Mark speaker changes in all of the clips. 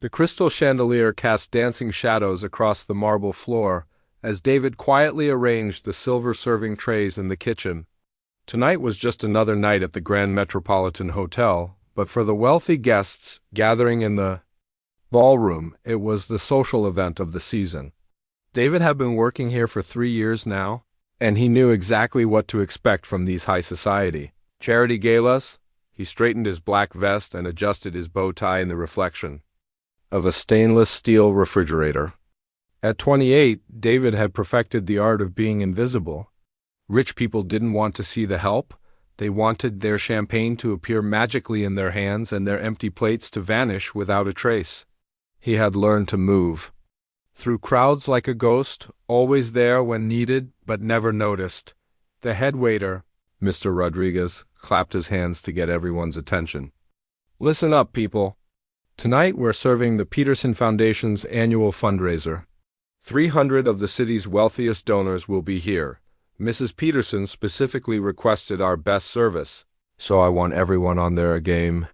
Speaker 1: The crystal chandelier cast dancing shadows across the marble floor as David quietly arranged the silver serving trays in the kitchen. Tonight was just another night at the Grand Metropolitan Hotel, but for the wealthy guests gathering in the ballroom, it was the social event of the season. David had been working here for 3 years now, and he knew exactly what to expect from these high society charity galas. He straightened his black vest and adjusted his bow tie in the reflection of a stainless steel refrigerator. At 28, David had perfected the art of being invisible. Rich people didn't want to see the help. They wanted their champagne to appear magically in their hands and their empty plates to vanish without a trace. He had learned to move through crowds like a ghost, always there when needed but never noticed. The head waiter, Mr. Rodriguez, clapped his hands to get everyone's attention. Listen up, people. Tonight we're serving the Peterson Foundation's annual fundraiser. 300 of the city's wealthiest donors will be here. Mrs. Peterson specifically requested our best service, so I want everyone on their game.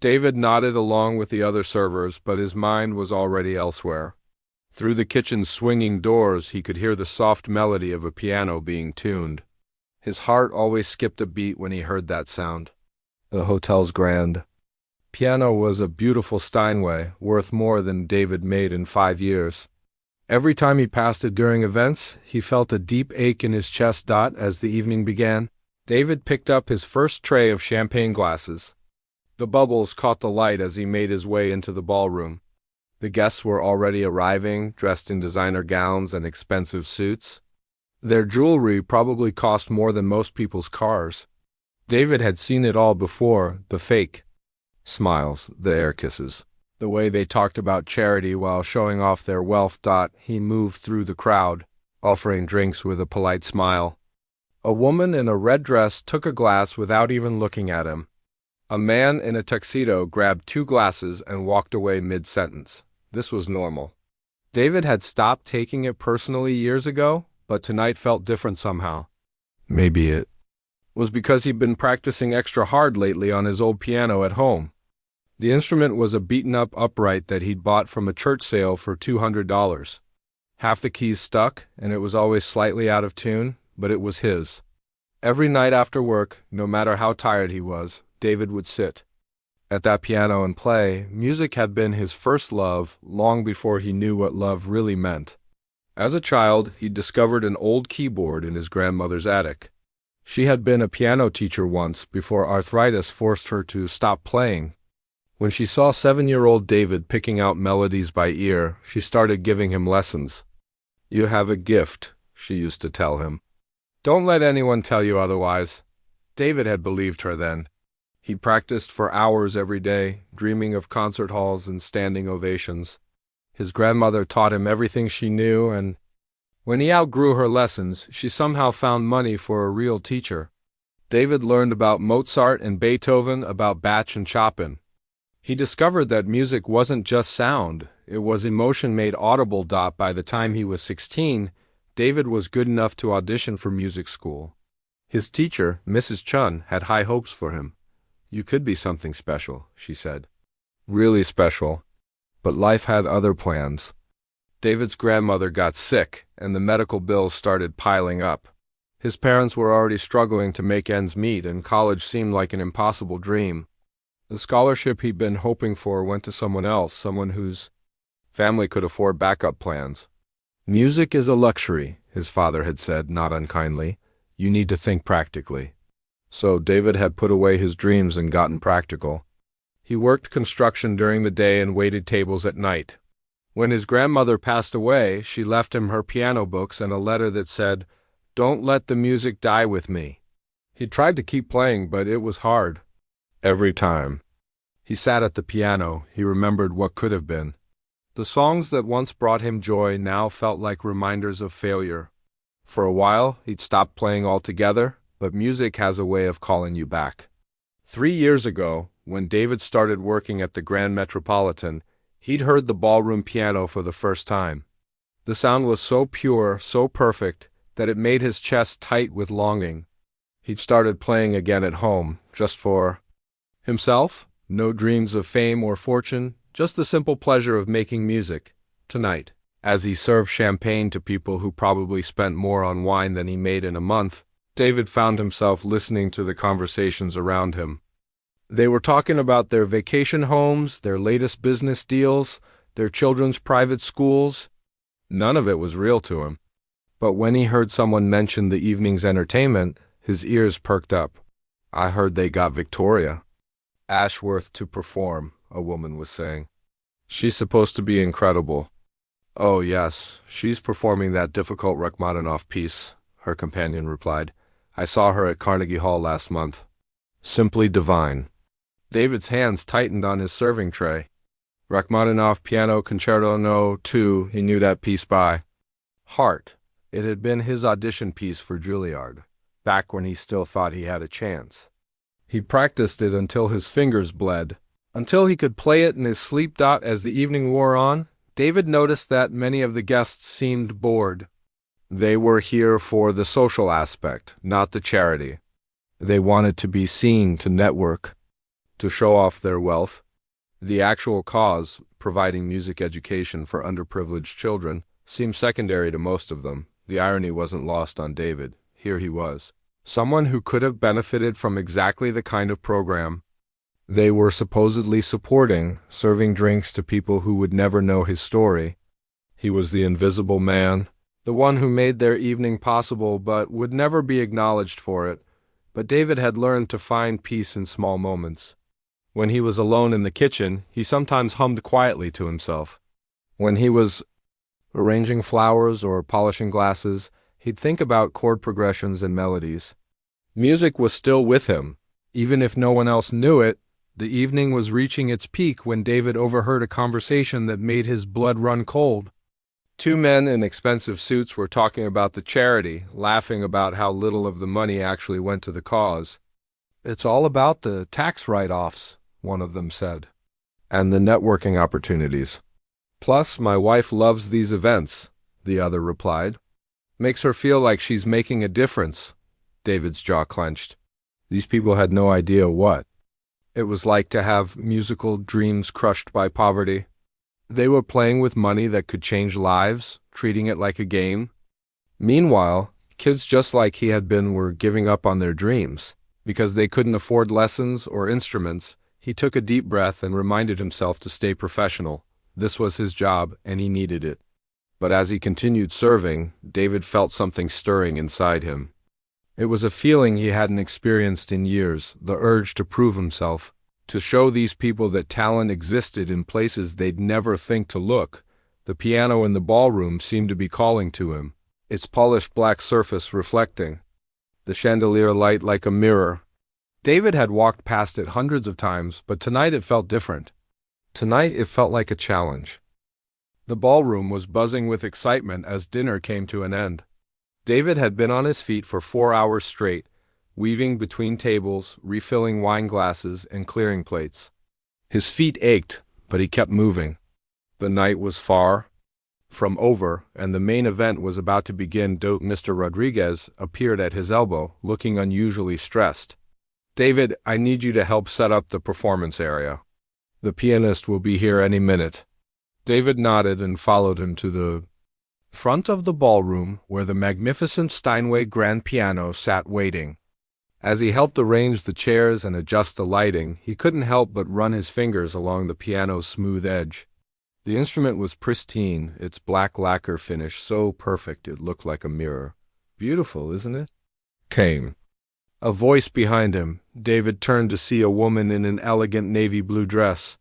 Speaker 1: David nodded along with the other servers, but his mind was already elsewhere. Through the kitchen's swinging doors, he could hear the soft melody of a piano being tuned. His heart always skipped a beat when he heard that sound. The hotel's grand piano was a beautiful Steinway, worth more than David made in 5 years. Every time he passed it during events, he felt a deep ache in his chest. As the evening began, David picked up his first tray of champagne glasses. The bubbles caught the light as he made his way into the ballroom. The guests were already arriving, dressed in designer gowns and expensive suits. Their jewelry probably cost more than most people's cars. David had seen it all before, the fake smiles, the air kisses, the way they talked about charity while showing off their wealth. He moved through the crowd, offering drinks with a polite smile. A woman in a red dress took a glass without even looking at him. A man in a tuxedo grabbed 2 glasses and walked away mid-sentence. This was normal. David had stopped taking it personally years ago, but tonight felt different somehow. Maybe it was because he'd been practicing extra hard lately on his old piano at home. The instrument was a beaten-up upright that he'd bought from a church sale for $200. Half the keys stuck, and it was always slightly out of tune, but it was his. Every night after work, no matter how tired he was, David would sit at that piano and play. Music had been his first love, long before he knew what love really meant. As a child, he discovered an old keyboard in his grandmother's attic. She had been a piano teacher once before arthritis forced her to stop playing. When she saw 7-year-old David picking out melodies by ear, she started giving him lessons. "You have a gift," she used to tell him. "Don't let anyone tell you otherwise." David had believed her then. He practiced for hours every day, dreaming of concert halls and standing ovations. His grandmother taught him everything she knew, and when he outgrew her lessons, she somehow found money for a real teacher. David learned about Mozart and Beethoven, about Bach and Chopin. He discovered that music wasn't just sound, it was emotion made audible. By the time he was 16, David was good enough to audition for music school. His teacher, Mrs. Chun, had high hopes for him. "You could be something special," she said. Really special. But life had other plans. David's grandmother got sick, and the medical bills started piling up. His parents were already struggling to make ends meet, and college seemed like an impossible dream. The scholarship he'd been hoping for went to someone else, someone whose family could afford backup plans. "Music is a luxury," his father had said, not unkindly. "You need to think practically." So David had put away his dreams and gotten practical. He worked construction during the day and waited tables at night. When his grandmother passed away, she left him her piano books and a letter that said, "Don't let the music die with me." He tried to keep playing, but it was hard. Every time he sat at the piano, he remembered what could have been. The songs that once brought him joy now felt like reminders of failure. For a while, he'd stopped playing altogether, but music has a way of calling you back. 3 years ago, when David started working at the Grand Metropolitan, he'd heard the ballroom piano for the first time. The sound was so pure, so perfect, that it made his chest tight with longing. He'd started playing again at home, just for himself, no dreams of fame or fortune, Just the simple pleasure of making music. Tonight, as he served champagne to people who probably spent more on wine than he made in a month, David found himself listening to the conversations around him. They were talking about their vacation homes, their latest business deals, their children's private schools. None of it was real to him. But when he heard someone mention the evening's entertainment, his ears perked up. "I heard they got Victoria Ashworth to perform," a woman was saying. "She's supposed to be incredible." "Oh, yes, she's performing that difficult Rachmaninoff piece," her companion replied. "I saw her at Carnegie Hall last month. Simply divine." David's hands tightened on his serving tray. Rachmaninoff Piano Concerto No. 2, he knew that piece by heart. It had been his audition piece for Juilliard, back when he still thought he had a chance. He practiced it until his fingers bled, until he could play it in his sleep. As the evening wore on, David noticed that many of the guests seemed bored. They were here for the social aspect, not the charity. They wanted to be seen, to network, to show off their wealth. The actual cause, providing music education for underprivileged children, seemed secondary to most of them. The irony wasn't lost on David. Here he was, someone who could have benefited from exactly the kind of program they were supposedly supporting, serving drinks to people who would never know his story. He was the invisible man, the one who made their evening possible but would never be acknowledged for it. But David had learned to find peace in small moments. When he was alone in the kitchen, he sometimes hummed quietly to himself. When he was arranging flowers or polishing glasses, he'd think about chord progressions and melodies. Music was still with him. Even if no one else knew it, the evening was reaching its peak when David overheard a conversation that made his blood run cold. Two men in expensive suits were talking about the charity, laughing about how little of the money actually went to the cause. "It's all about the tax write-offs," one of them said, "and the networking opportunities. Plus, my wife loves these events," the other replied. "Makes her feel like she's making a difference." David's jaw clenched. These people had no idea what it was like to have musical dreams crushed by poverty. They were playing with money that could change lives, treating it like a game. Meanwhile, kids just like he had been were giving up on their dreams. Because they couldn't afford lessons or instruments, he took a deep breath and reminded himself to stay professional. This was his job, and he needed it. But as he continued serving, David felt something stirring inside him. It was a feeling he hadn't experienced in years, the urge to prove himself, to show these people that talent existed in places they'd never think to look. The piano in the ballroom seemed to be calling to him, its polished black surface reflecting the chandelier light like a mirror. David had walked past it hundreds of times, but tonight it felt different. Tonight it felt like a challenge. The ballroom was buzzing with excitement as dinner came to an end. David had been on his feet for 4 hours straight, weaving between tables, refilling wine glasses, and clearing plates. His feet ached, but he kept moving. The night was far from over, and the main event was about to begin. Mr. Rodriguez appeared at his elbow, looking unusually stressed. "David, I need you to help set up the performance area. The pianist will be here any minute." David nodded and followed him to the front of the ballroom, where the magnificent Steinway grand piano sat waiting. As he helped arrange the chairs and adjust the lighting, he couldn't help but run his fingers along the piano's smooth edge. The instrument was pristine, its black lacquer finish so perfect it looked like a mirror. "Beautiful, isn't it?" came a voice behind him. David turned to see a woman in an elegant navy blue dress.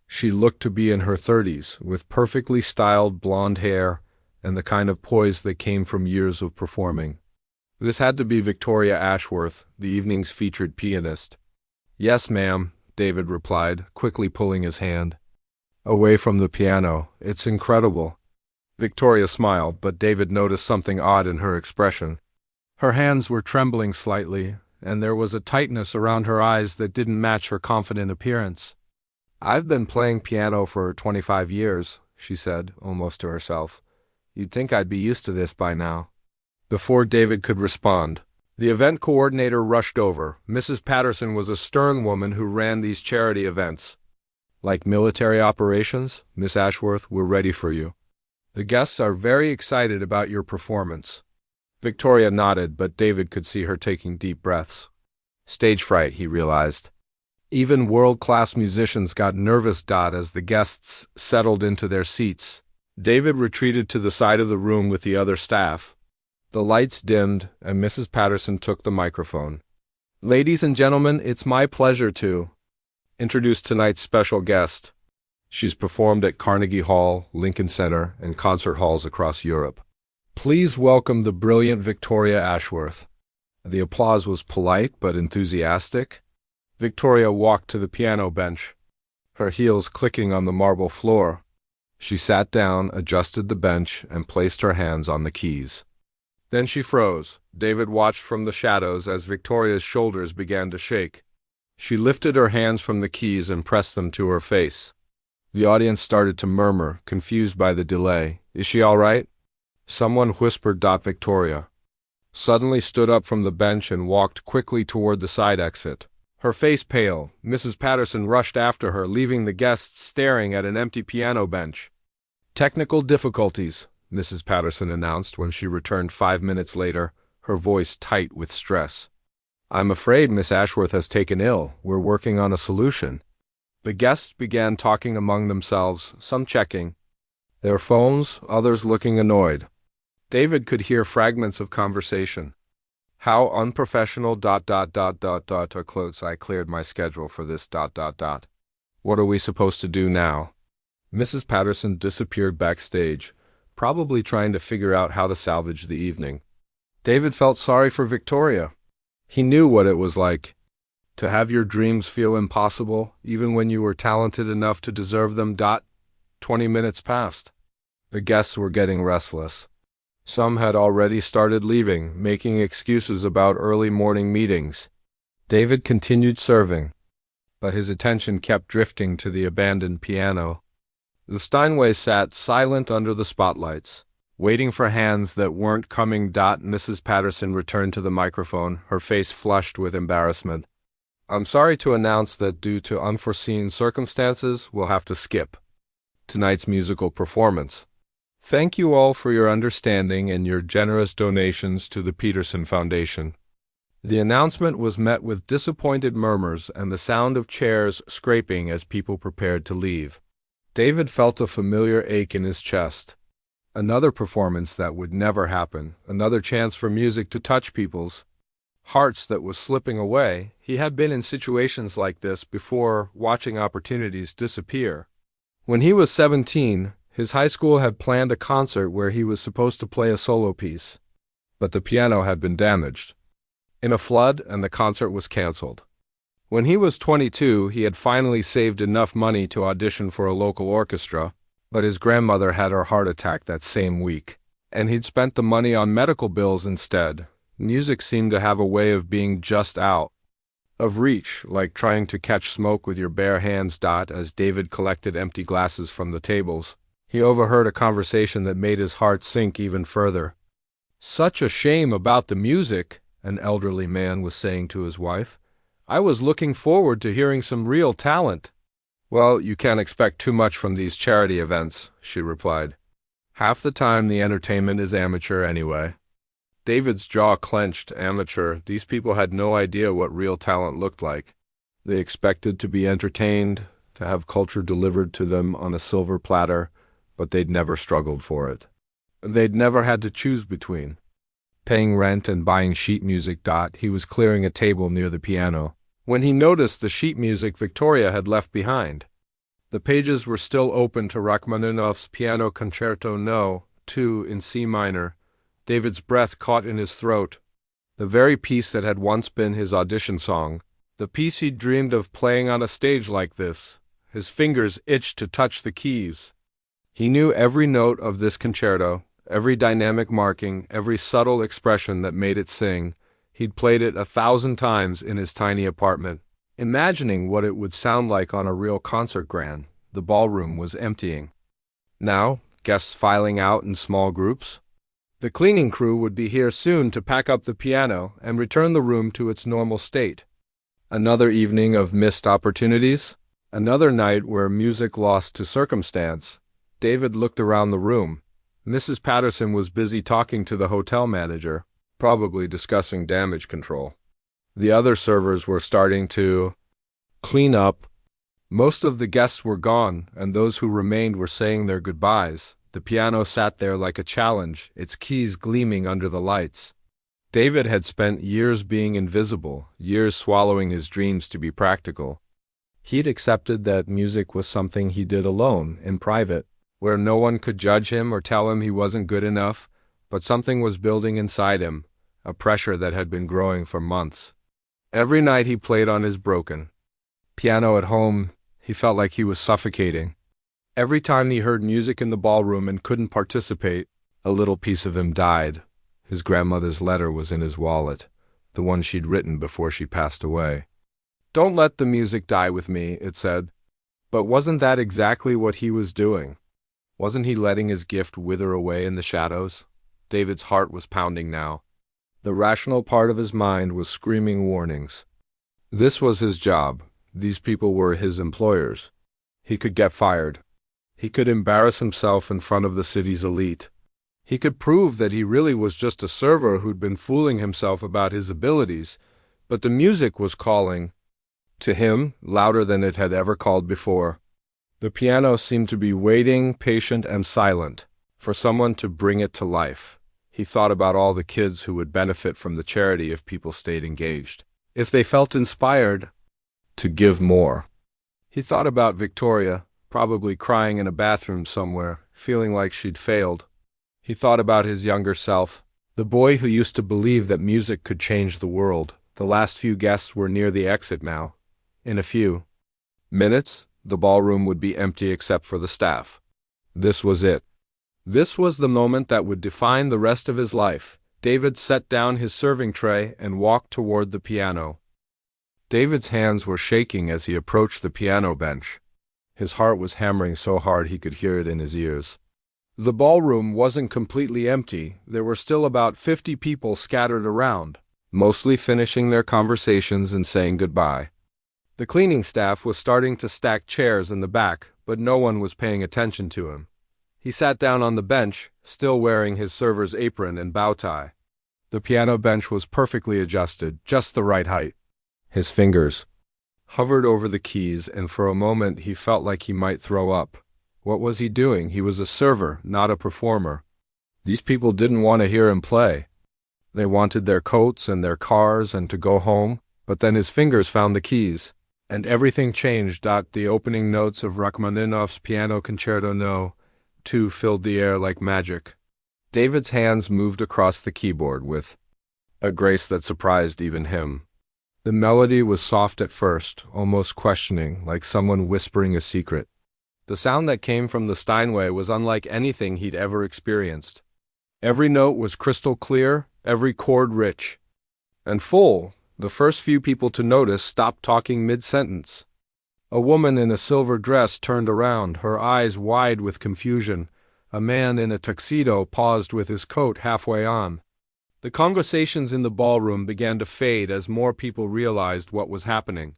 Speaker 1: She looked to be in her 30s, with perfectly styled blonde hair and the kind of poise that came from years of performing. This had to be Victoria Ashworth, the evening's featured pianist. "Yes, ma'am," David replied, quickly pulling his hand away from the piano. "It's incredible." Victoria smiled, but David noticed something odd in her expression. Her hands were trembling slightly, and there was a tightness around her eyes that didn't match her confident appearance. "I've been playing piano for 25 years, she said, almost to herself. "You'd think I'd be used to this by now." Before David could respond, the event coordinator rushed over. Mrs. Patterson was a stern woman who ran these charity events. Like military operations, Miss Ashworth, we're ready for you. The guests are very excited about your performance. Victoria nodded, but David could see her taking deep breaths. Stage fright, he realized. Even world-class musicians got nervous. As the guests settled into their seats, David retreated to the side of the room with the other staff. The lights dimmed, and Mrs. Patterson took the microphone. Ladies and gentlemen, it's my pleasure to introduce tonight's special guest. She's performed at Carnegie Hall, Lincoln Center, and concert halls across Europe. Please welcome the brilliant Victoria Ashworth. The applause was polite but enthusiastic. Victoria walked to the piano bench, her heels clicking on the marble floor. She sat down, adjusted the bench, and placed her hands on the keys. Then she froze. David watched from the shadows as Victoria's shoulders began to shake. She lifted her hands from the keys and pressed them to her face. The audience started to murmur, confused by the delay. Is she all right? Someone whispered. Victoria suddenly stood up from the bench and walked quickly toward the side exit. Her face pale, Mrs. Patterson rushed after her, leaving the guests staring at an empty piano bench. Technical difficulties, Mrs. Patterson announced when she returned 5 minutes later, her voice tight with stress. I'm afraid Miss Ashworth has taken ill. We're working on a solution. The guests began talking among themselves, some checking their phones, others looking annoyed. David could hear fragments of conversation. How unprofessional. Close. I cleared my schedule for this. What are we supposed to do now? Mrs. Patterson disappeared backstage, probably trying to figure out how to salvage the evening. David felt sorry for Victoria. He knew what it was like to have your dreams feel impossible, even when you were talented enough to deserve them. 20 minutes passed. The guests were getting restless. Some had already started leaving, making excuses about early morning meetings. David continued serving, but his attention kept drifting to the abandoned piano. The Steinways sat silent under the spotlights, waiting for hands that weren't coming. Mrs. Patterson returned to the microphone, her face flushed with embarrassment. I'm sorry to announce that due to unforeseen circumstances, we'll have to skip tonight's musical performance. Thank you all for your understanding and your generous donations to the Peterson Foundation. The announcement was met with disappointed murmurs and the sound of chairs scraping as people prepared to leave. David felt a familiar ache in his chest. Another performance that would never happen, another chance for music to touch people's hearts that was slipping away. He had been in situations like this before, watching opportunities disappear. When he was 17, his high school had planned a concert where he was supposed to play a solo piece, but the piano had been damaged in a flood and the concert was canceled. When he was 22, he had finally saved enough money to audition for a local orchestra, but his grandmother had her heart attack that same week, and he'd spent the money on medical bills instead. Music seemed to have a way of being just out of reach, like trying to catch smoke with your bare hands. As David collected empty glasses from the tables, he overheard a conversation that made his heart sink even further. Such a shame about the music, an elderly man was saying to his wife. I was looking forward to hearing some real talent. Well, you can't expect too much from these charity events, she replied. Half the time the entertainment is amateur anyway. David's jaw clenched. Amateur. These people had no idea what real talent looked like. They expected to be entertained, to have culture delivered to them on a silver platter, but they'd never struggled for it. They'd never had to choose between paying rent and buying sheet music. He was clearing a table near the piano when he noticed the sheet music Victoria had left behind. The pages were still open to Rachmaninoff's Piano Concerto No. 2 in C minor. David's breath caught in his throat. The very piece that had once been his audition song. The piece he'd dreamed of playing on a stage like this. His fingers itched to touch the keys. He knew every note of this concerto, every dynamic marking, every subtle expression that made it sing. He'd played it 1,000 times in his tiny apartment, imagining what it would sound like on a real concert grand. The ballroom was emptying. Now, guests filing out in small groups. The cleaning crew would be here soon to pack up the piano and return the room to its normal state. Another evening of missed opportunities? Another night where music lost to circumstance. David looked around the room. Mrs. Patterson was busy talking to the hotel manager, probably discussing damage control. The other servers were starting to clean up. Most of the guests were gone, and those who remained were saying their goodbyes. The piano sat there like a challenge, its keys gleaming under the lights. David had spent years being invisible, years swallowing his dreams to be practical. He'd accepted that music was something he did alone, in private, where no one could judge him or tell him he wasn't good enough, but something was building inside him, a pressure that had been growing for months. Every night he played on his broken piano at home. He felt like he was suffocating. Every time he heard music in the ballroom and couldn't participate, a little piece of him died. His grandmother's letter was in his wallet, the one she'd written before she passed away. "Don't let the music die with me," it said. But wasn't that exactly what he was doing? Wasn't he letting his gift wither away in the shadows? David's heart was pounding now. The rational part of his mind was screaming warnings. This was his job. These people were his employers. He could get fired. He could embarrass himself in front of the city's elite. He could prove that he really was just a server who'd been fooling himself about his abilities, but the music was calling to him louder than it had ever called before. The piano seemed to be waiting, patient and silent, for someone to bring it to life. He thought about all the kids who would benefit from the charity if people stayed engaged, if they felt inspired to give more. He thought about Victoria, probably crying in a bathroom somewhere, feeling like she'd failed. He thought about his younger self, the boy who used to believe that music could change the world. The last few guests were near the exit now. In a few minutes, the ballroom would be empty except for the staff. This was it. This was the moment that would define the rest of his life. David set down his serving tray and walked toward the piano. David's hands were shaking as he approached the piano bench. His heart was hammering so hard he could hear it in his ears. The ballroom wasn't completely empty. There were still about 50 people scattered around, mostly finishing their conversations and saying goodbye. The cleaning staff was starting to stack chairs in the back, but no one was paying attention to him. He sat down on the bench, still wearing his server's apron and bow tie. The piano bench was perfectly adjusted, just the right height. His fingers hovered over the keys, and for a moment he felt like he might throw up. What was he doing? He was a server, not a performer. These people didn't want to hear him play. They wanted their coats and their cars and to go home, but then his fingers found the keys, and everything changed. The opening notes of Rachmaninoff's Piano Concerto No. 2 filled the air like magic. David's hands moved across the keyboard with a grace that surprised even him. The melody was soft at first, almost questioning, like someone whispering a secret. The sound that came from the Steinway was unlike anything he'd ever experienced. Every note was crystal clear, every chord rich and full. The first few people to notice stopped talking mid-sentence. A woman in a silver dress turned around, her eyes wide with confusion. A man in a tuxedo paused with his coat halfway on. The conversations in the ballroom began to fade as more people realized what was happening.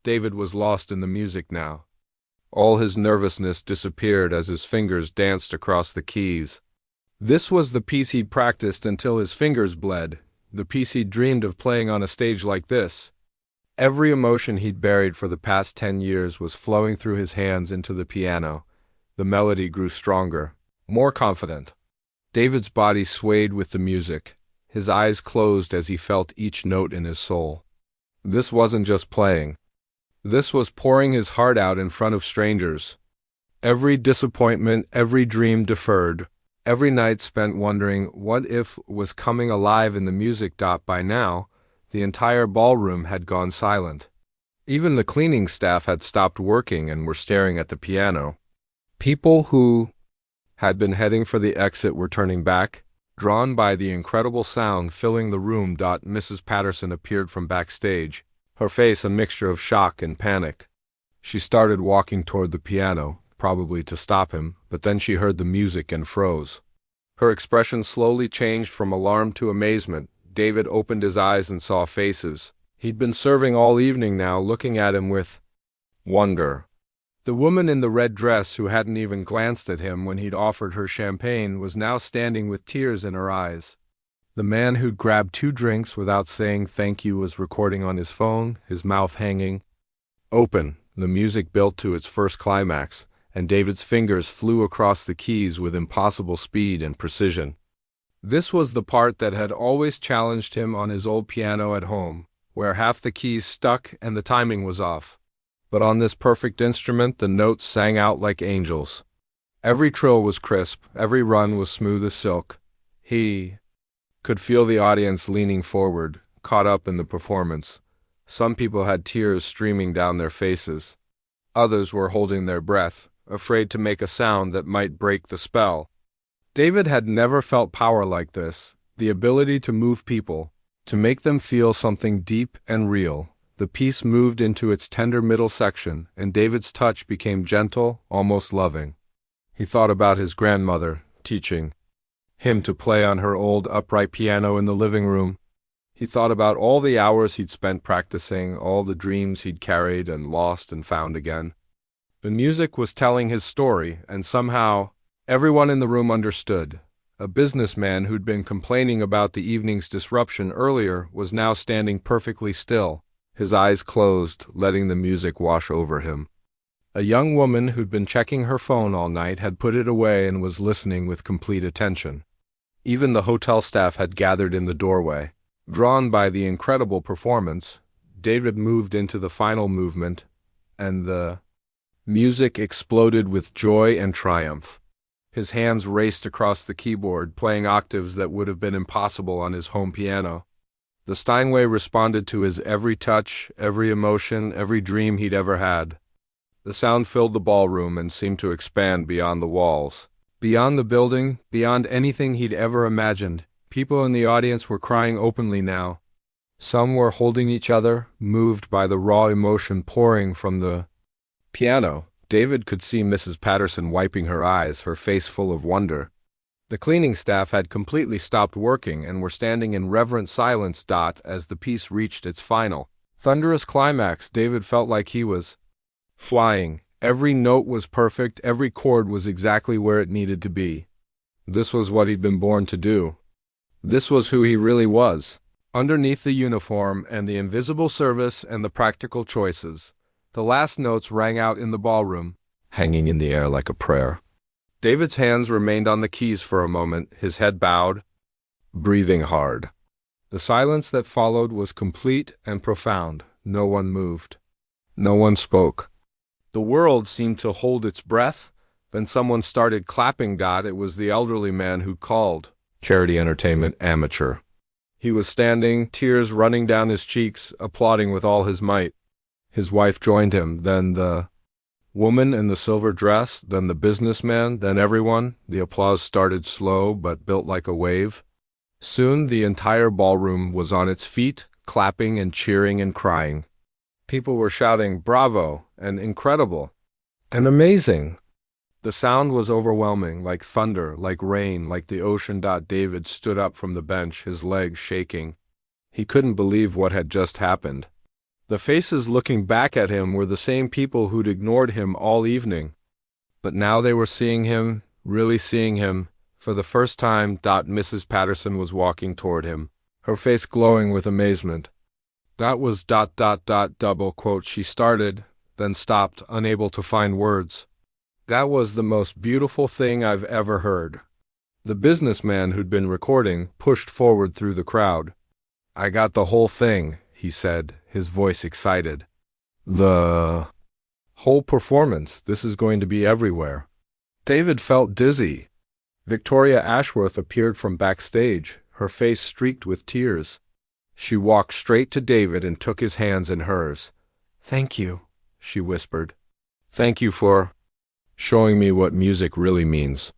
Speaker 1: David was lost in the music now. All his nervousness disappeared as his fingers danced across the keys. This was the piece he'd practiced until his fingers bled, the piece he'd dreamed of playing on a stage like this. Every emotion he'd buried for the past 10 years was flowing through his hands into the piano. The melody grew stronger, more confident. David's body swayed with the music. His eyes closed as he felt each note in his soul. This wasn't just playing. This was pouring his heart out in front of strangers. Every disappointment, every dream deferred, every night spent wondering what if was coming alive in the music. By now, the entire ballroom had gone silent. Even the cleaning staff had stopped working and were staring at the piano. People who had been heading for the exit were turning back, drawn by the incredible sound filling the room. Mrs. Patterson appeared from backstage, her face a mixture of shock and panic. She started walking toward the piano, probably to stop him, but then she heard the music and froze. Her expression slowly changed from alarm to amazement. David opened his eyes and saw faces. He'd been serving all evening now, looking at him with wonder. The woman in the red dress who hadn't even glanced at him when he'd offered her champagne was now standing with tears in her eyes. The man who'd grabbed 2 drinks without saying thank you was recording on his phone, his mouth hanging open. The music built to its first climax, and David's fingers flew across the keys with impossible speed and precision. This was the part that had always challenged him on his old piano at home, where half the keys stuck and the timing was off. But on this perfect instrument, the notes sang out like angels. Every trill was crisp, every run was smooth as silk. He could feel the audience leaning forward, caught up in the performance. Some people had tears streaming down their faces. Others were holding their breath, afraid to make a sound that might break the spell. David had never felt power like this, the ability to move people, to make them feel something deep and real. The piece moved into its tender middle section, and David's touch became gentle, almost loving. He thought about his grandmother, teaching him to play on her old upright piano in the living room. He thought about all the hours he'd spent practicing, all the dreams he'd carried and lost and found again. The music was telling his story, and somehow everyone in the room understood. A businessman who'd been complaining about the evening's disruption earlier was now standing perfectly still, his eyes closed, letting the music wash over him. A young woman who'd been checking her phone all night had put it away and was listening with complete attention. Even the hotel staff had gathered in the doorway. Drawn by the incredible performance, David moved into the final movement, and the music exploded with joy and triumph. His hands raced across the keyboard, playing octaves that would have been impossible on his home piano. The Steinway responded to his every touch, every emotion, every dream he'd ever had. The sound filled the ballroom and seemed to expand beyond the walls. Beyond the building, beyond anything he'd ever imagined. People in the audience were crying openly now. Some were holding each other, moved by the raw emotion pouring from the piano. David could see Mrs. Patterson wiping her eyes, her face full of wonder. The cleaning staff had completely stopped working and were standing in reverent silence. As the piece reached its final, thunderous climax, David felt like he was flying. Every note was perfect, every chord was exactly where it needed to be. This was what he'd been born to do. This was who he really was. Underneath the uniform and the invisible service and the practical choices, the last notes rang out in the ballroom, hanging in the air like a prayer. David's hands remained on the keys for a moment, his head bowed, breathing hard. The silence that followed was complete and profound. No one moved. No one spoke. The world seemed to hold its breath. Then someone started clapping. It was the elderly man who called. Charity entertainment amateur. He was standing, tears running down his cheeks, applauding with all his might. His wife joined him, then the woman in the silver dress, then the businessman, then everyone. The applause started slow but built like a wave. Soon the entire ballroom was on its feet, clapping and cheering and crying. People were shouting, "Bravo!" and "Incredible!" and "Amazing!" The sound was overwhelming, like thunder, like rain, like the ocean. David stood up from the bench, his legs shaking. He couldn't believe what had just happened. The faces looking back at him were the same people who'd ignored him all evening. But now they were seeing him, really seeing him, for the first time. Mrs. Patterson was walking toward him, her face glowing with amazement. That was ... double quote. She started, then stopped, unable to find words. That was the most beautiful thing I've ever heard. The businessman who'd been recording pushed forward through the crowd. I got the whole thing, he said, his voice excited. The whole performance. This is going to be everywhere. David felt dizzy. Victoria Ashworth appeared from backstage, her face streaked with tears. She walked straight to David and took his hands in hers. Thank you, she whispered. Thank you for showing me what music really means.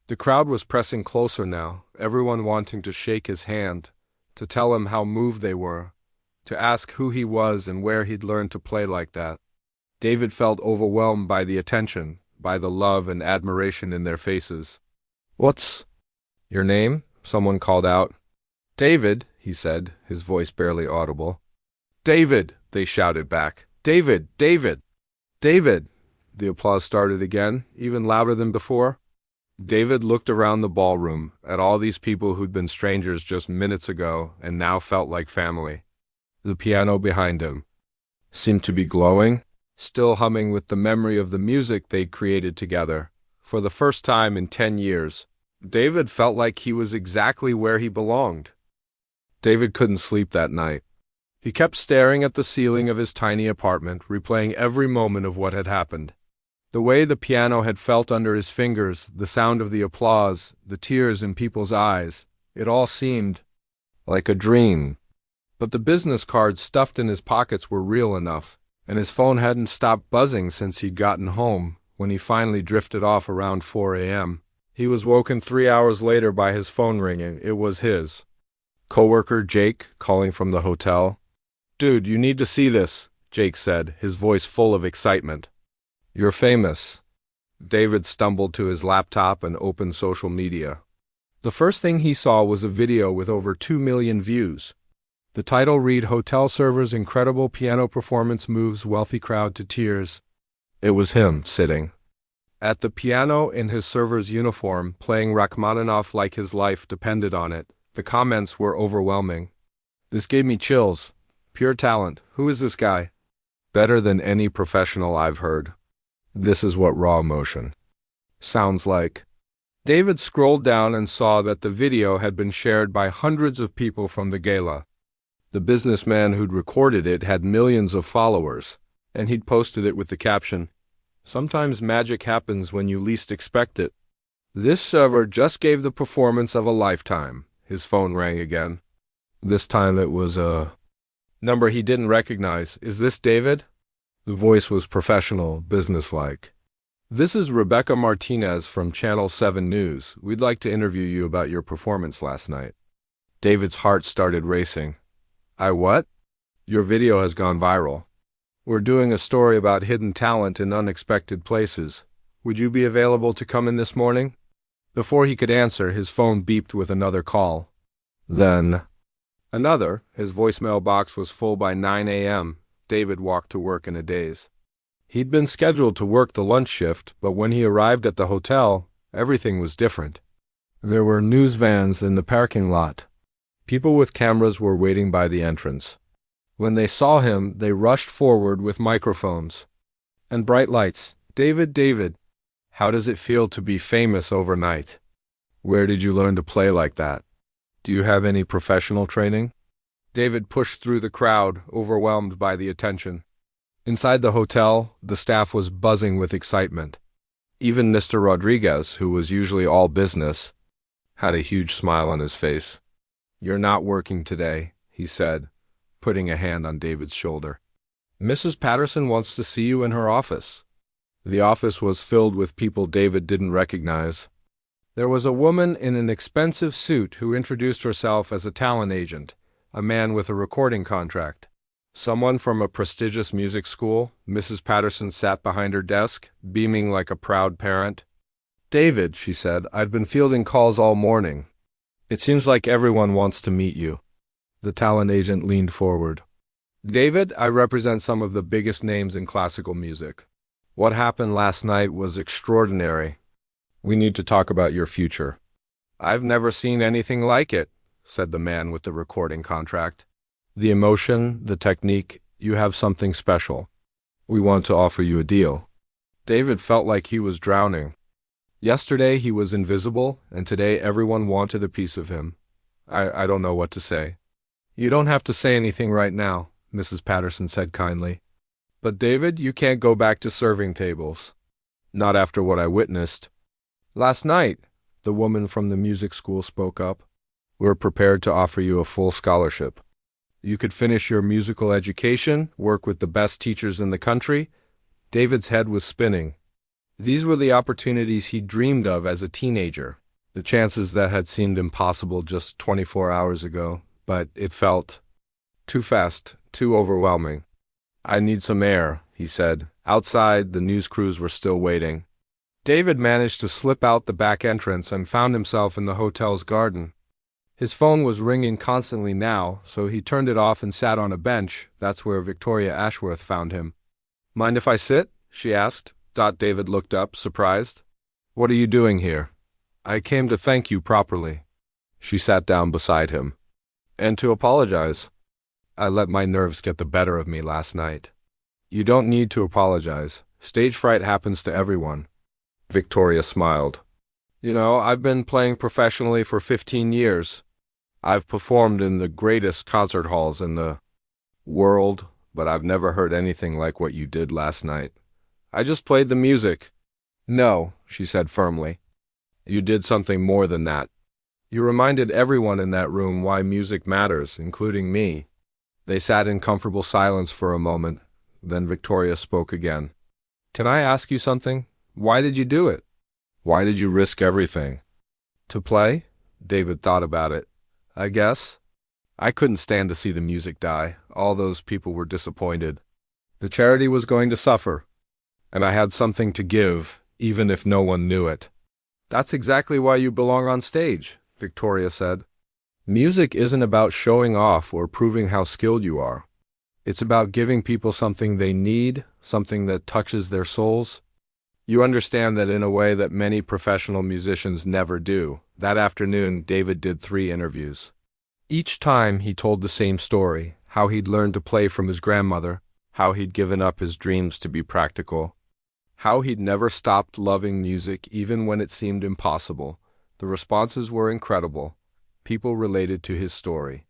Speaker 1: The crowd was pressing closer now, everyone wanting to shake his hand, to tell him how moved they were, to ask who he was and where he'd learned to play like that. David felt overwhelmed by the attention, by the love and admiration in their faces. What's your name? Someone called out. David, he said, his voice barely audible. David, they shouted back. David, David, David. The applause started again, even louder than before. David looked around the ballroom, at all these people who'd been strangers just minutes ago and now felt like family. The piano behind him seemed to be glowing, still humming with the memory of the music they'd created together. For the first time in 10 years, David felt like he was exactly where he belonged. David couldn't sleep that night. He kept staring at the ceiling of his tiny apartment, replaying every moment of what had happened. The way the piano had felt under his fingers, the sound of the applause, the tears in people's eyes, it all seemed like a dream. But the business cards stuffed in his pockets were real enough, and his phone hadn't stopped buzzing since he'd gotten home. When he finally drifted off around 4 a.m., he was woken 3 hours later by his phone ringing. It was his coworker Jake calling from the hotel. "Dude, you need to see this," Jake said, his voice full of excitement. "You're famous." David stumbled to his laptop and opened social media. The first thing he saw was a video with over 2 million views. The title read, "Hotel Server's Incredible Piano Performance Moves Wealthy Crowd to Tears." It was him, sitting at the piano in his server's uniform, playing Rachmaninoff like his life depended on it. The comments were overwhelming. "This gave me chills. Pure talent. Who is this guy? Better than any professional I've heard. This is what raw emotion sounds like." David scrolled down and saw that the video had been shared by hundreds of people from the gala. The businessman who'd recorded it had millions of followers, and he'd posted it with the caption, "Sometimes magic happens when you least expect it." "This server just gave the performance of a lifetime." His phone rang again. This time it was a number he didn't recognize. "Is this David?" The voice was professional, businesslike. "This is Rebecca Martinez from Channel 7 News. We'd like to interview you about your performance last night." David's heart started racing. "I what?" "Your video has gone viral. We're doing a story about hidden talent in unexpected places. Would you be available to come in this morning?" Before he could answer, his phone beeped with another call. Then another. His voicemail box was full by 9 a.m. David walked to work in a daze. He'd been scheduled to work the lunch shift, but when he arrived at the hotel, everything was different. There were news vans in the parking lot. People with cameras were waiting by the entrance. When they saw him, they rushed forward with microphones and bright lights. David, how does it feel to be famous overnight? Where did you learn to play like that? Do you have any professional training?" David pushed through the crowd, overwhelmed by the attention. Inside the hotel, the staff was buzzing with excitement. Even Mr. Rodriguez, who was usually all business, had a huge smile on his face. "You're not working today," he said, putting a hand on David's shoulder. "Mrs. Patterson wants to see you in her office." The office was filled with people David didn't recognize. There was a woman in an expensive suit who introduced herself as a talent agent, a man with a recording contract. Someone from a prestigious music school. Mrs. Patterson sat behind her desk, beaming like a proud parent. "David," she said, "I've been fielding calls all morning. It seems like everyone wants to meet you." The talent agent leaned forward. "David, I represent some of the biggest names in classical music. What happened last night was extraordinary. We need to talk about your future." "I've never seen anything like it," said the man with the recording contract. "The emotion, the technique, you have something special. We want to offer you a deal." David felt like he was drowning. Yesterday he was invisible, and today everyone wanted a piece of him. I don't know what to say." "You don't have to say anything right now," Mrs. Patterson said kindly. "But David, you can't go back to serving tables. Not after what I witnessed last night," the woman from the music school spoke up. "We're prepared to offer you a full scholarship. You could finish your musical education, work with the best teachers in the country." David's head was spinning. These were the opportunities he dreamed of as a teenager, the chances that had seemed impossible just 24 hours ago, but it felt too fast, too overwhelming. "I need some air," he said. Outside, the news crews were still waiting. David managed to slip out the back entrance and found himself in the hotel's garden. His phone was ringing constantly now, so he turned it off and sat on a bench. That's where Victoria Ashworth found him. "Mind if I sit?" she asked. David looked up, surprised. What are you doing here? I came to thank you properly. She sat down beside him. And to apologize. I let my nerves get the better of me last night. You don't need to apologize. Stage fright happens to everyone. Victoria smiled. You know, I've been playing professionally for 15 years. I've performed in the greatest concert halls in the world, but I've never heard anything like what you did last night. I just played the music. No, she said firmly. You did something more than that. You reminded everyone in that room why music matters, including me. They sat in comfortable silence for a moment. Then Victoria spoke again. Can I ask you something? Why did you do it? Why did you risk everything? To play? David thought about it. I guess. I couldn't stand to see the music die. All those people were disappointed. The charity was going to suffer. And I had something to give, even if no one knew it. That's exactly why you belong on stage, Victoria said. Music isn't about showing off or proving how skilled you are. It's about giving people something they need, something that touches their souls. You understand that in a way that many professional musicians never do. That afternoon, David did 3 interviews. Each time he told the same story, how he'd learned to play from his grandmother, how he'd given up his dreams to be practical, how he'd never stopped loving music even when it seemed impossible. The responses were incredible. People related to his story.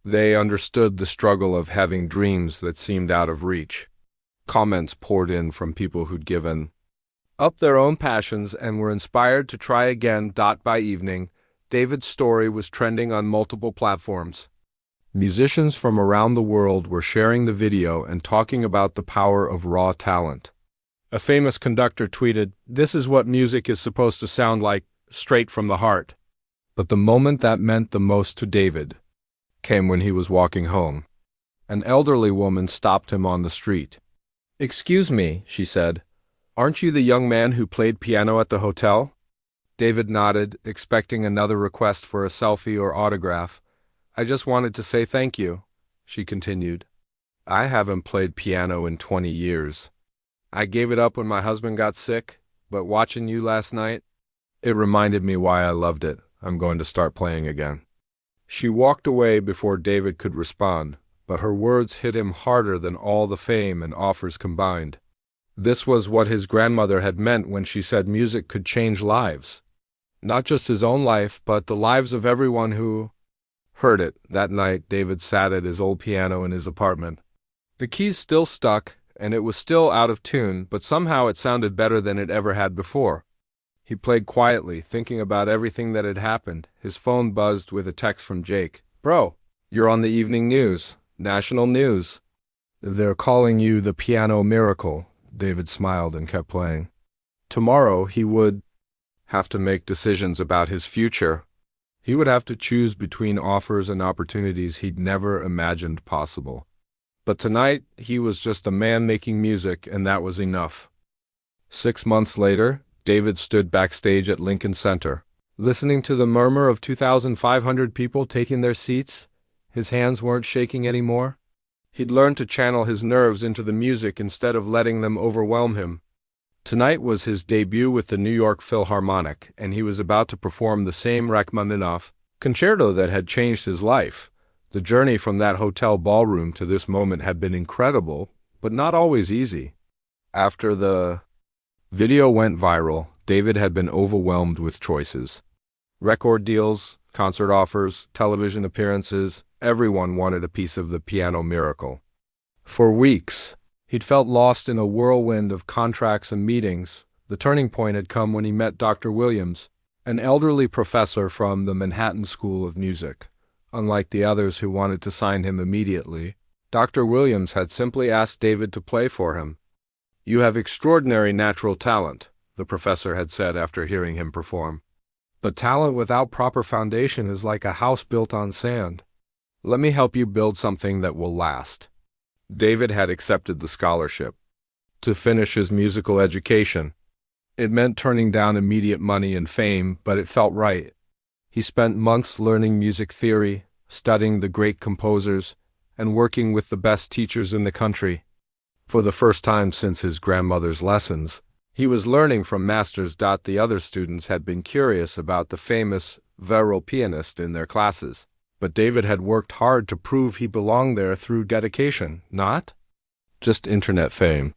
Speaker 1: They understood the struggle of having dreams that seemed out of reach. Comments poured in from people who'd given up their own passions and were inspired to try again. By evening, David's story was trending on multiple platforms. Musicians from around the world were sharing the video and talking about the power of raw talent. A famous conductor tweeted, "This is what music is supposed to sound like, straight from the heart." But the moment that meant the most to David came when he was walking home. An elderly woman stopped him on the street. "Excuse me," she said. "Aren't you the young man who played piano at the hotel?" David nodded, expecting another request for a selfie or autograph. "I just wanted to say thank you," she continued. "I haven't played piano in 20 years. I gave it up when my husband got sick, but watching you last night, it reminded me why I loved it. I'm going to start playing again." She walked away before David could respond, but her words hit him harder than all the fame and offers combined. This was what his grandmother had meant when she said music could change lives. Not just his own life, but the lives of everyone who heard it. That night, David sat at his old piano in his apartment. The keys still stuck, and it was still out of tune, but somehow it sounded better than it ever had before. He played quietly, thinking about everything that had happened. His phone buzzed with a text from Jake. "Bro, you're on the evening news. National news. They're calling you the piano miracle." David smiled and kept playing. Tomorrow he would have to make decisions about his future. He would have to choose between offers and opportunities he'd never imagined possible. But tonight, he was just a man making music, and that was enough. 6 months later, David stood backstage at Lincoln Center, listening to the murmur of 2,500 people taking their seats. His hands weren't shaking anymore. He'd learned to channel his nerves into the music instead of letting them overwhelm him. Tonight was his debut with the New York Philharmonic, and he was about to perform the same Rachmaninoff concerto that had changed his life. The journey from that hotel ballroom to this moment had been incredible, but not always easy. After the video went viral, David had been overwhelmed with choices. Record deals, concert offers, television appearances, everyone wanted a piece of the piano miracle. For weeks, he'd felt lost in a whirlwind of contracts and meetings. The turning point had come when he met Dr. Williams, an elderly professor from the Manhattan School of Music. Unlike the others who wanted to sign him immediately, Dr. Williams had simply asked David to play for him. "You have extraordinary natural talent," the professor had said after hearing him perform. "But talent without proper foundation is like a house built on sand. Let me help you build something that will last." David had accepted the scholarship to finish his musical education. It meant turning down immediate money and fame, but it felt right. He spent months learning music theory, studying the great composers, and working with the best teachers in the country. For the first time since his grandmother's lessons, He was learning from masters. The other students had been curious about the famous virile pianist in their classes, but David had worked hard to prove he belonged there through dedication, not just internet fame.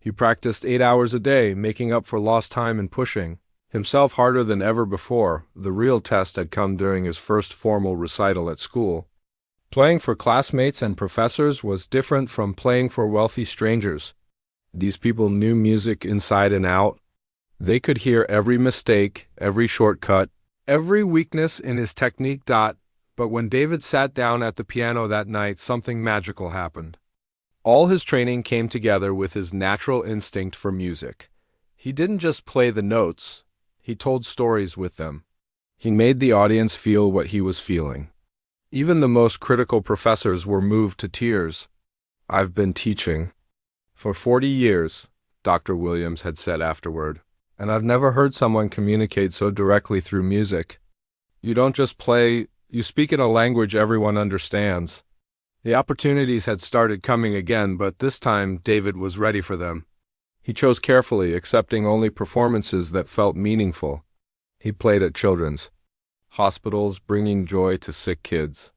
Speaker 1: He practiced 8 hours a day, making up for lost time and pushing himself harder than ever before. The real test had come during his first formal recital at school. Playing for classmates and professors was different from playing for wealthy strangers. These people knew music inside and out. They could hear every mistake, every shortcut, every weakness in his technique. But when David sat down at the piano that night, something magical happened. All his training came together with his natural instinct for music. He didn't just play the notes, he told stories with them. He made the audience feel what he was feeling. Even the most critical professors were moved to tears. "I've been teaching for 40 years, Dr. Williams had said afterward, and I've never heard someone communicate so directly through music. You don't just play, you speak in a language everyone understands." The opportunities had started coming again, but this time David was ready for them. He chose carefully, accepting only performances that felt meaningful. He played at children's hospitals, bringing joy to sick kids.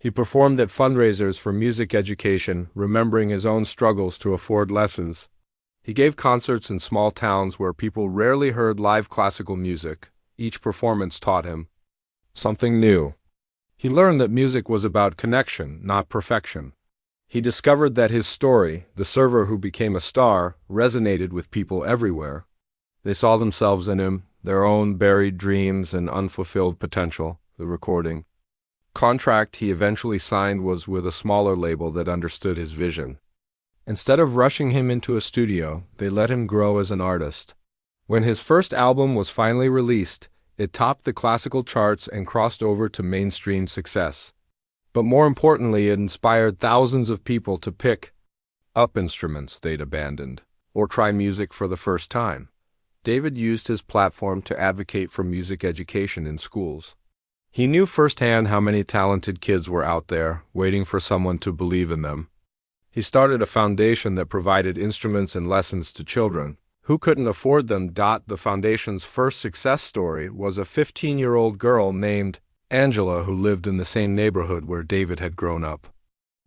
Speaker 1: He performed at fundraisers for music education, remembering his own struggles to afford lessons. He gave concerts in small towns where people rarely heard live classical music. Each performance taught him something new. He learned that music was about connection, not perfection. He discovered that his story, the server who became a star, resonated with people everywhere. They saw themselves in him, their own buried dreams and unfulfilled potential. The recording contract he eventually signed was with a smaller label that understood his vision. Instead of rushing him into a studio, they let him grow as an artist. When his first album was finally released, it topped the classical charts and crossed over to mainstream success. But more importantly, it inspired thousands of people to pick up instruments they'd abandoned, or try music for the first time. David used his platform to advocate for music education in schools. He knew firsthand how many talented kids were out there, waiting for someone to believe in them. He started a foundation that provided instruments and lessons to children who couldn't afford them. The foundation's first success story was a 15-year-old girl named Angela who lived in the same neighborhood where David had grown up.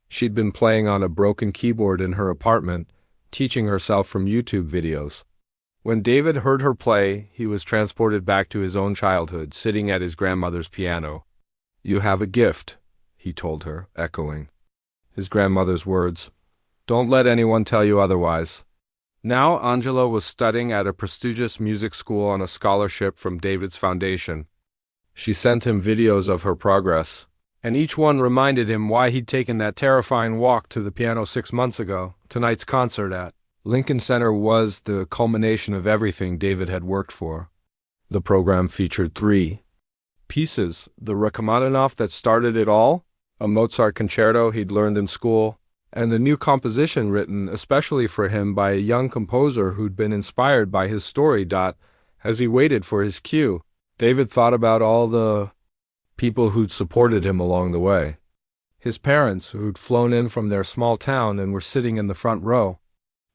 Speaker 1: She'd been playing on a broken keyboard in her apartment, teaching herself from YouTube videos. When David heard her play, he was transported back to his own childhood, sitting at his grandmother's piano. "You have a gift," he told her, echoing his grandmother's words. "Don't let anyone tell you otherwise." Now Angela was studying at a prestigious music school on a scholarship from David's foundation. She sent him videos of her progress, and each one reminded him why he'd taken that terrifying walk to the piano 6 months ago. Tonight's concert at Lincoln Center was the culmination of everything David had worked for. The program featured 3 pieces: the Rachmaninoff that started it all, a Mozart concerto he'd learned in school, and a new composition written especially for him by a young composer who'd been inspired by his story. As he waited for his cue, David thought about all the people who'd supported him along the way. His parents, who'd flown in from their small town and were sitting in the front row.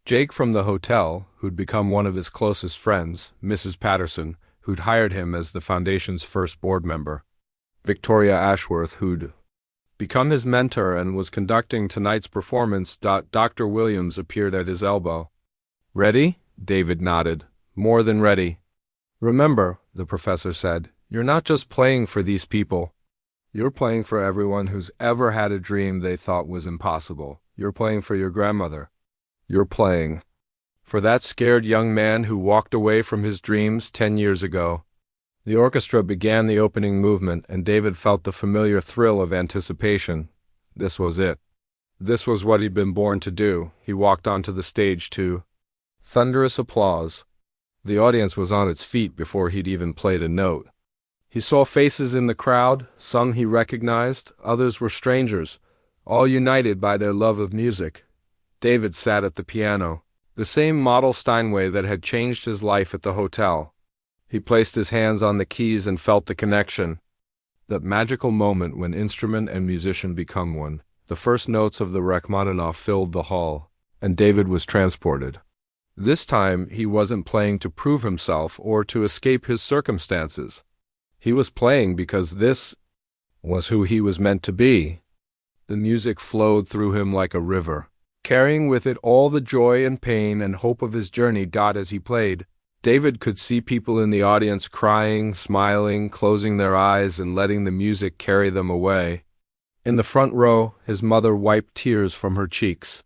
Speaker 1: Jake from the hotel, who'd become one of his closest friends, Mrs. Patterson, who'd hired him as the foundation's first board member. Victoria Ashworth, who'd become his mentor and was conducting tonight's performance. Dr. Williams appeared at his elbow. "Ready?" David nodded. "More than ready." "Remember," the professor said, "you're not just playing for these people. You're playing for everyone who's ever had a dream they thought was impossible. You're playing for your grandmother. You're playing for that scared young man who walked away from his dreams 10 years ago." The orchestra began the opening movement, and David felt the familiar thrill of anticipation. This was it. This was what he'd been born to do. He walked onto the stage to thunderous applause. The audience was on its feet before he'd even played a note. He saw faces in the crowd. Some he recognized, others were strangers, all united by their love of music. David sat at the piano, the same model Steinway that had changed his life at the hotel. He placed his hands on the keys and felt the connection. That magical moment when instrument and musician become one. The first notes of the Rachmaninoff filled the hall, and David was transported. This time, he wasn't playing to prove himself or to escape his circumstances. He was playing because this was who he was meant to be. The music flowed through him like a river, carrying with it all the joy and pain and hope of his journey. As he played, David could see people in the audience crying, smiling, closing their eyes, and letting the music carry them away. In the front row, his mother wiped tears from her cheeks.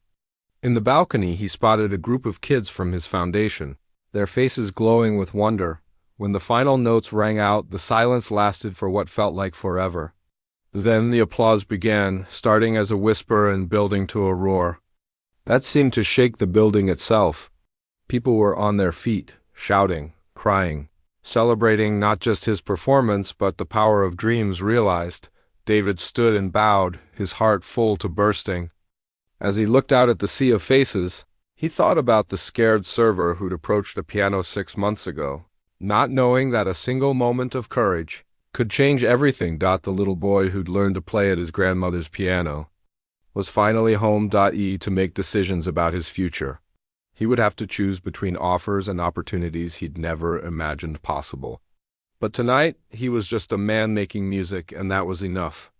Speaker 1: In the balcony, he spotted a group of kids from his foundation, their faces glowing with wonder. When the final notes rang out, the silence lasted for what felt like forever. Then the applause began, starting as a whisper and building to a roar. That seemed to shake the building itself. People were on their feet, shouting, crying, celebrating not just his performance but the power of dreams realized. David stood and bowed, his heart full to bursting. As he looked out at the sea of faces, he thought about the scared server who'd approached the piano 6 months ago, not knowing that a single moment of courage could change everything. The little boy who'd learned to play at his grandmother's piano was finally home. To make decisions about his future. He would have to choose between offers and opportunities he'd never imagined possible. But tonight, he was just a man making music, and that was enough.